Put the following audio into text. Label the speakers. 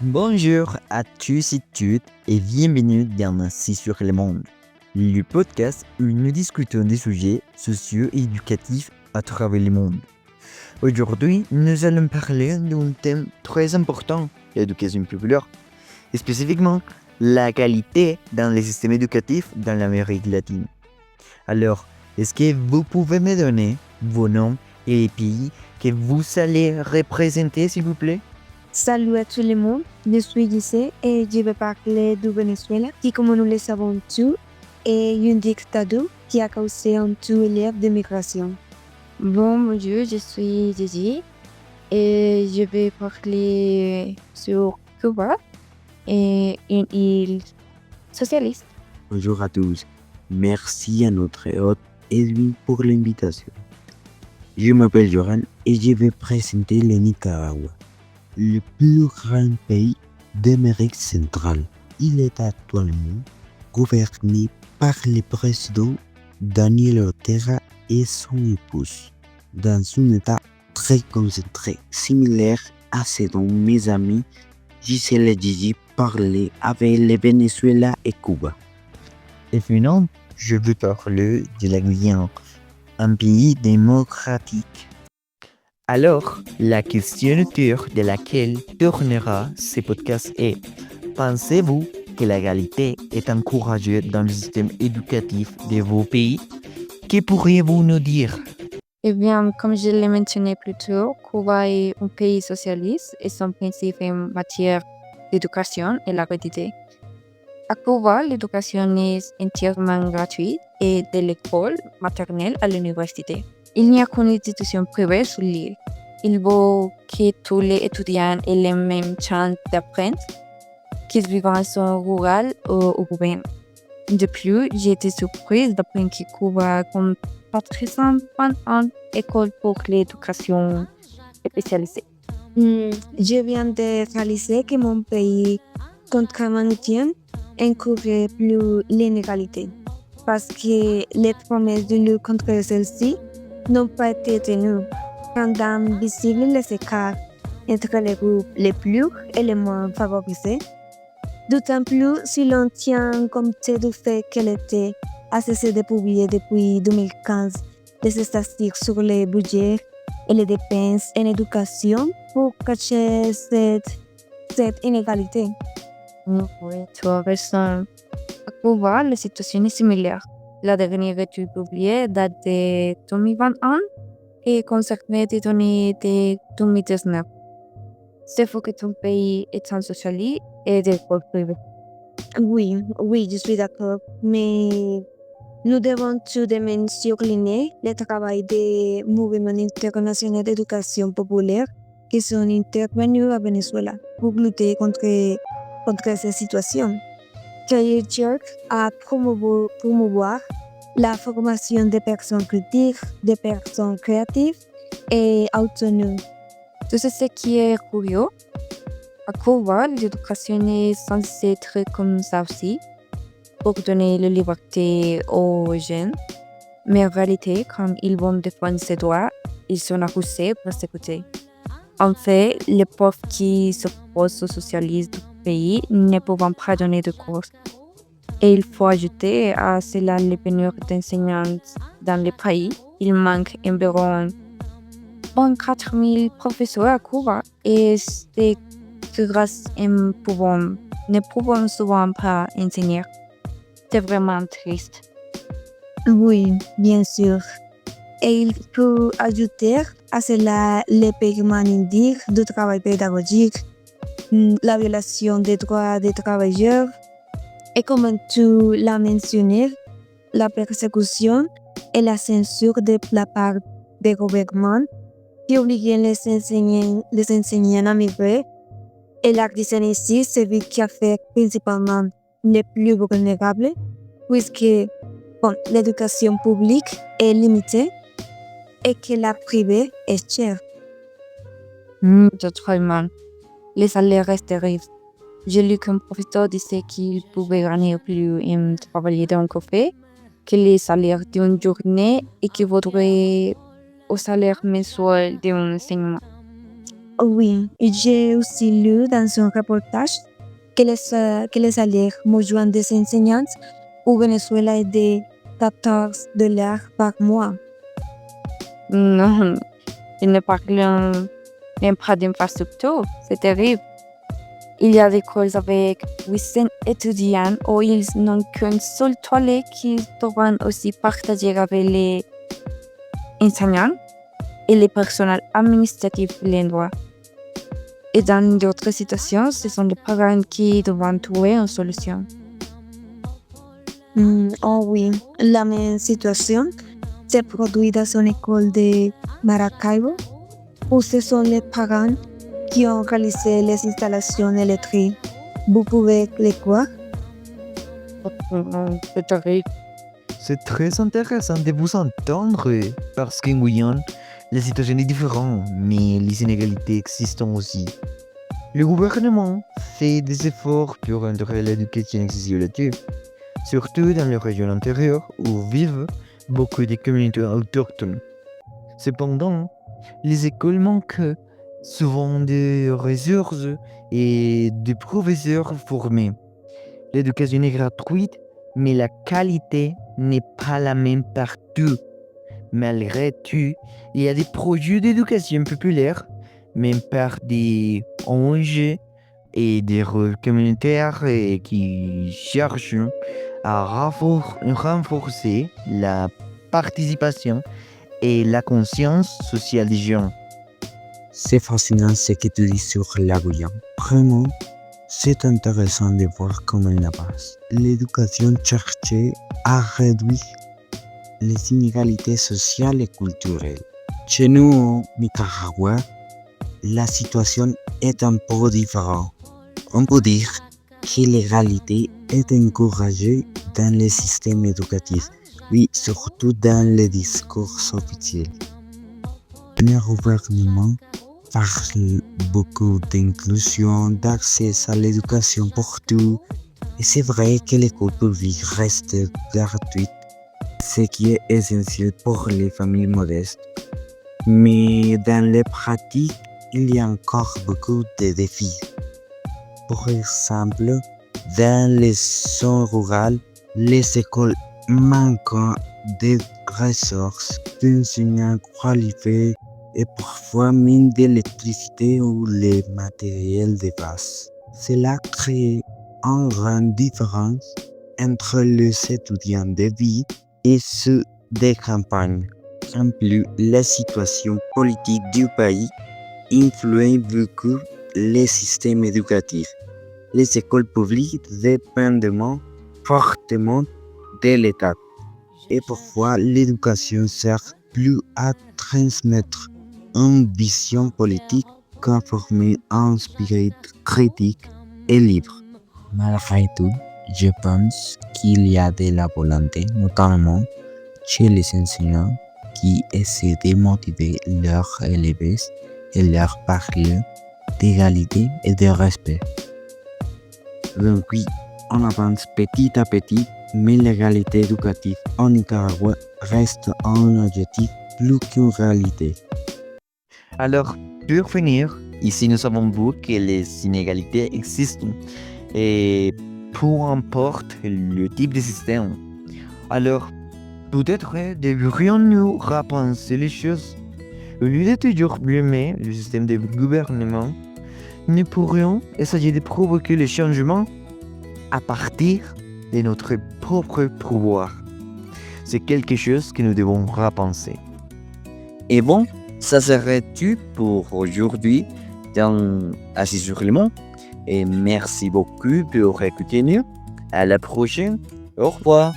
Speaker 1: Bonjour à tous et toutes et bienvenue dans Ainsi sur le monde, le podcast où nous discutons des sujets socio-éducatifs à travers le monde. Aujourd'hui, nous allons parler d'un thème très important, l'éducation populaire, et spécifiquement la qualité dans les systèmes éducatifs dans l'Amérique latine. Alors, est-ce que vous pouvez me donner vos noms et les pays que vous allez représenter, s'il vous plaît?
Speaker 2: Salut à tout le monde, je suis Gisèle et je vais parler du Venezuela qui, comme nous le savons tous, est une dictature qui a causé un tout élève de migration.
Speaker 3: Bonjour, je suis Gigi et je vais parler sur Cuba et une île socialiste.
Speaker 4: Bonjour à tous. Merci à notre hôte Edwin pour l'invitation. Je m'appelle Joran et je vais présenter le Nicaragua, le plus grand pays d'Amérique centrale. Il est actuellement gouverné par le président Daniel Ortega et son épouse, dans un état très concentré, similaire à ce dont mes amis Gisèle et Gigi parlaient avec le Venezuela et Cuba.
Speaker 1: Et finalement, je veux parler de la Guyane, un pays démocratique. Alors, la question autour de laquelle tournera ce podcast est: pensez-vous que l'égalité est encouragée dans le système éducatif de vos pays? Que pourriez-vous nous dire?
Speaker 3: Eh bien, comme je l'ai mentionné plus tôt, Cuba est un pays socialiste et son principe en matière d'éducation est la gratuité. À Cuba, l'éducation est entièrement gratuite et de l'école maternelle à l'université. Il n'y a qu'une institution privée sur l'île. Il faut que tous les étudiants aient les mêmes chances d'apprendre, qu'ils vivent en zone rurale ou urbaine. De plus, j'ai été surprise d'apprendre que Cuba compte 450 écoles pour l'éducation spécialisée.
Speaker 2: Je viens de réaliser que mon pays, contrairement au tien, encourage plus l'inégalité parce que les promesses de lutte contre celle-ci n'ont pas été tenues, rendant visibles les écarts entre les groupes les plus et les moins favorisés. D'autant plus si l'on tient compte du fait qu'elle était a cessé de publier depuis 2015 des statistiques sur les budgets et les dépenses en éducation pour cacher cette inégalité.
Speaker 3: Oui, tu as raison. À Cuba, la situation est similaire. La dernière étude publiée date de 2021 et concernait des données de 2019. C'est faux que ton pays est un socialiste et d'école privée.
Speaker 2: Oui, je suis d'accord, mais nous devons tout de même souligner le travail des mouvements internationaux d'éducation populaire qui sont intervenus à Venezuela pour lutter contre cette situation. Cahier Jerk a promouvoir la formation des personnes critiques, des personnes créatives et autonomes.
Speaker 3: Tout ce qui est curieux, à Cuba, l'éducation est censée être comme ça aussi, pour donner la liberté aux jeunes. Mais en réalité, quand ils vont défendre ses droits, ils sont accusés pour s'écouter. En fait, les pauvres qui s'opposent au socialisme du pays ne peuvent pas donner de cours. Et il faut ajouter à cela les pénuries d'enseignants dans le pays. Il manque environ 24 000 professeurs à Cuba et c'est grâce ne pouvons souvent pas enseigner. C'est vraiment triste.
Speaker 2: Oui, bien sûr. Et il faut ajouter à cela les paiements indignes du travail pédagogique, la violation des droits des travailleurs et comme tu l'as mentionné, la persécution et la censure de la part des gouvernements qui obligent les enseignants à migrer et la dizaine ici, celui qui affecte principalement les plus vulnérables puisque l'éducation publique est limitée et que la privée est chère.
Speaker 3: Totalement. Les salaires restent terribles. J'ai lu qu'un professeur disait qu'il pouvait gagner plus en travaillant dans un café que les salaires d'une journée équivaudrait au salaire mensuel d'un enseignement.
Speaker 2: Oui, j'ai aussi lu dans un reportage que les salaires moyens des enseignants au Venezuela est de $14 par mois.
Speaker 3: Non, ils ne parlent même pas d'infrastructure. C'est terrible. Il y a des écoles avec 800 étudiants où ils n'ont qu'une seule toilette qu'ils doivent aussi partager avec les enseignants et les personnels administratifs de l'endroit. Et dans d'autres situations, ce sont les parents qui doivent trouver une solution.
Speaker 2: Oh oui, la même situation se produit dans une école de Maracaibo où ce sont les parents qui ont réalisé les installations électriques. Vous pouvez les voir?
Speaker 3: C'est terrible.
Speaker 1: C'est très intéressant de vous entendre parce qu'en Guyane, la situation est différente, mais les inégalités existent aussi. Le gouvernement fait des efforts pour rendre l'éducation accessible à tous, surtout dans les régions intérieures où vivent beaucoup de communautés autochtones. Cependant, les écoles manquent souvent de ressources et de professeurs formés. L'éducation est gratuite, mais la qualité n'est pas la même partout. Malgré tout, il y a des projets d'éducation populaire, même par des ONG et des rôles communautaires qui cherchent à renforcer la participation et la conscience sociale des gens.
Speaker 4: C'est fascinant ce que tu dis sur la Guyane. Vraiment, c'est intéressant de voir comment là-bas, l'éducation cherchait à réduire les inégalités sociales et culturelles. Chez nous, au Nicaragua, la situation est un peu différente. On peut dire que l'égalité est encouragée dans les systèmes éducatifs, oui, surtout dans les discours officiels. Le gouvernement parle beaucoup d'inclusion, d'accès à l'éducation pour tous, et c'est vrai que l'école publique reste gratuite, ce qui est essentiel pour les familles modestes. Mais dans les pratiques, il y a encore beaucoup de défis. Par exemple, dans les zones rurales, les écoles manquent de ressources, d'enseignants qualifiés et parfois même d'électricité ou les matériels de base. Cela crée une grande différence entre les étudiants de ville et ceux des campagnes. En plus, la situation politique du pays influence beaucoup les systèmes éducatifs. Les écoles publiques dépendent fortement de l'État et parfois l'éducation sert plus à transmettre une vision politique qu'à former un spirit critique et libre. Malgré tout, je pense qu'il y a de la volonté, notamment chez les enseignants qui essaient de motiver leurs élèves et leur parler d'égalité et de respect. Donc oui, on avance petit à petit, mais l'égalité éducative en Nicaragua reste un objectif plus qu'une réalité.
Speaker 1: Alors, pour finir, ici nous savons vous que les inégalités existent et peu importe le type de système. Alors, peut-être devrions-nous repenser les choses. Au lieu de toujours blâmer le système de gouvernement, nous pourrions essayer de provoquer les changements à partir de notre propre pouvoir. C'est quelque chose que nous devons repenser. Et bon, ça serait tout pour aujourd'hui dans Assis sur le monde. Et merci beaucoup pour écouter nous. À la prochaine. Au revoir.